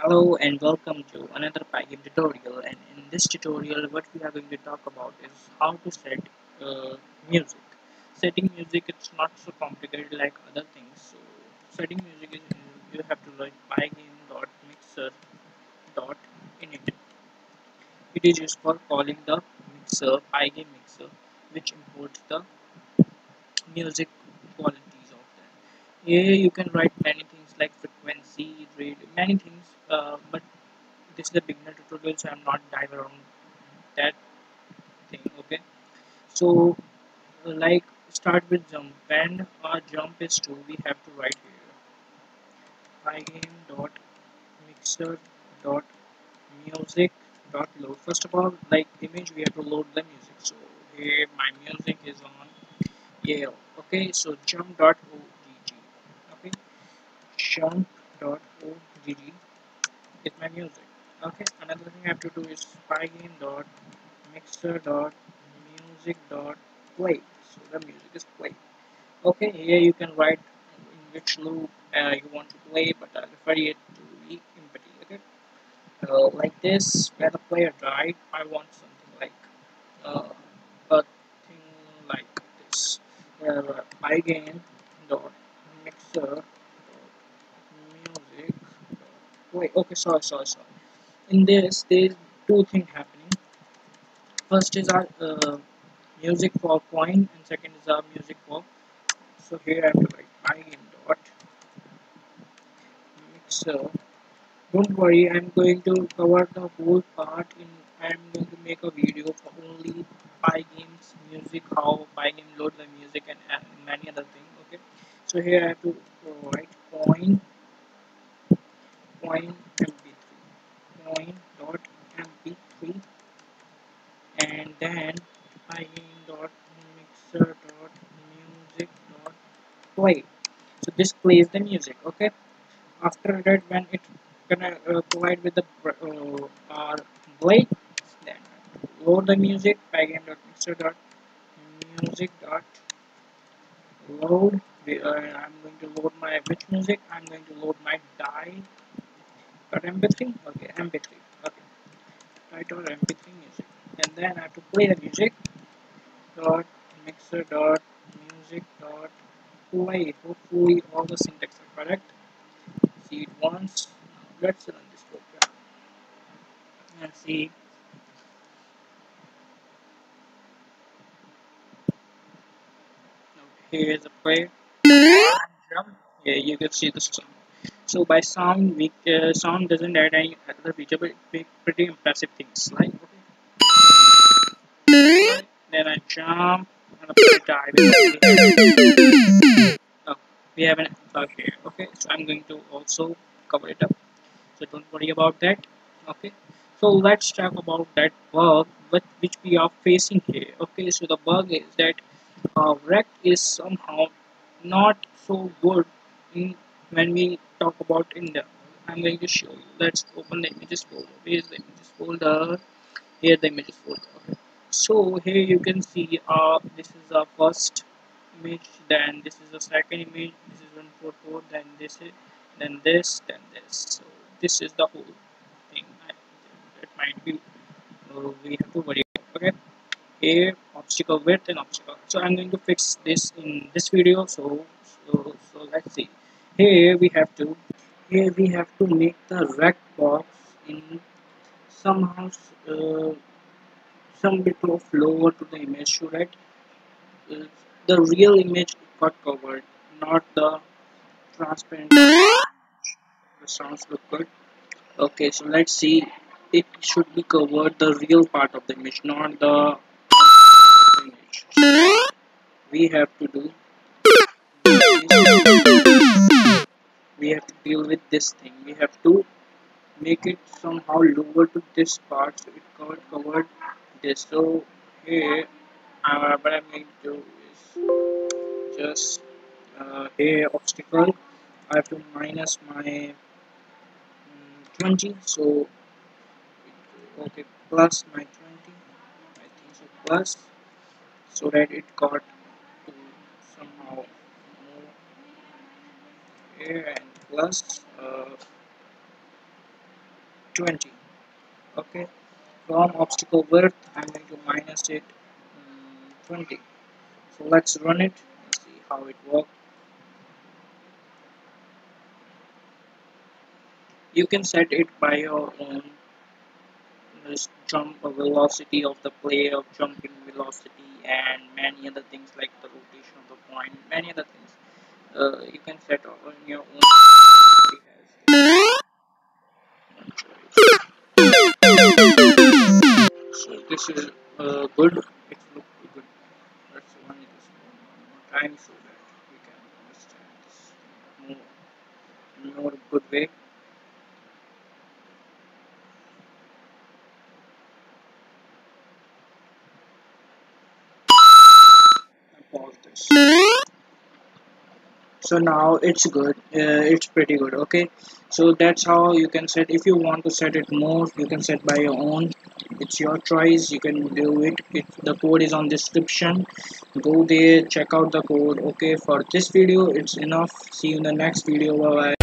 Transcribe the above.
Hello and welcome to another Pygame tutorial, and in this tutorial what we are going to talk about is how to set music. Setting music, it's not so complicated like other things. So setting music is you have to write pygame.mixer.init. It is used for calling the mixer Pygame mixer, which imports the music qualities of that. Here you can write many things like frequency, rate, many things, but this is a beginner tutorial, so I'm not dive around that thing. Okay, so like start with jump. When our jump is 2, we have to write here pygame dot mixer dot music dot load. First of all, like image, we have to load the music. So here my music is on. Yeah, okay, so jump dot ogg. Okay, jump dot ogg is my music. Okay, another thing I have to do is pygame dot mixer dot music dot play. So the music is play. Okay, here you can write in which loop you want to play, but I'll refer it to be empty. Okay, like this, when the player died, I want something like uh, a thing like this. Pygame dot mixer dot music dot play. Okay, sorry. In this, there's two things happening. First is our music for coin, and second is our music for. So here I have to write pygame dot mixer. Don't worry, I'm going to cover the whole part in. I'm going to make a video for only Pygame's music, how Pygame load the music, and many other things. Okay, so here I have to write coin mp3 coin dot mp3, and then pygame dot mixer dot music dot play. So this plays the music. Okay, after that, when it gonna provide with the our blade, then load the music pygame dot mixer dot music dot load. I'm going to load my which music. I'm going to load my die dot mp3. Okay, mp3. Okay, die dot mp3 music, and then I have to play the music dot mixer dot music dot play. Hopefully all the syntax are correct. See it once. Now let's run this program and see. Here is a play. Jump. Here you can see the sound. So by sound, we sound doesn't add any other feature, but it makes pretty impressive things. Like okay, then I jump and I dive. Oh, we have an bug here. Okay, so I'm going to also cover it up. So don't worry about that. Okay, so let's talk about that bug which we are facing here. Okay, so the bug is that rect is somehow not so good in when we talk about India. I'm going to show you. Let's open the images folder. Where is the images folder? Here the images folder. Okay. So here you can see this is the first image, then this is the second image, this is 144, then this is, then this. So this is the whole thing. It might be we have to worry about. Okay, here obstacle width and obstacle. So I'm going to fix this in this video. So let's see. Here we have to make the rect box in somehow some bit of lower to the image so that uh, the real image got covered, not the transparent. The sounds look good. Okay, so let's see. It should be covered the real part of the image, not the image. So we have to do. We have to deal with this thing. We have to make it somehow lower to this part so it covered this. So here, what I'm going to do is just here obstacle. I have to minus my 20. So okay, plus my 20. I think so plus so that it got to somehow more here and plus 20. Okay, from obstacle width I'm going to minus it 20. So let's run it and see how it works. You can set it by your own jump velocity of the player, jumping velocity, and many other things like the rotation of the point, many other things. You can set on your own. So this is good. It looks good. Let's run this one more time so that we can understand this more good way. Pause this. So now it's good, it's pretty good. Okay, so that's how you can set. If you want to set it more, you can set by your own. It's your choice, you can do it. The code is on description, go there, check out the code. Okay, for this video it's enough. See you in the next video. Bye bye.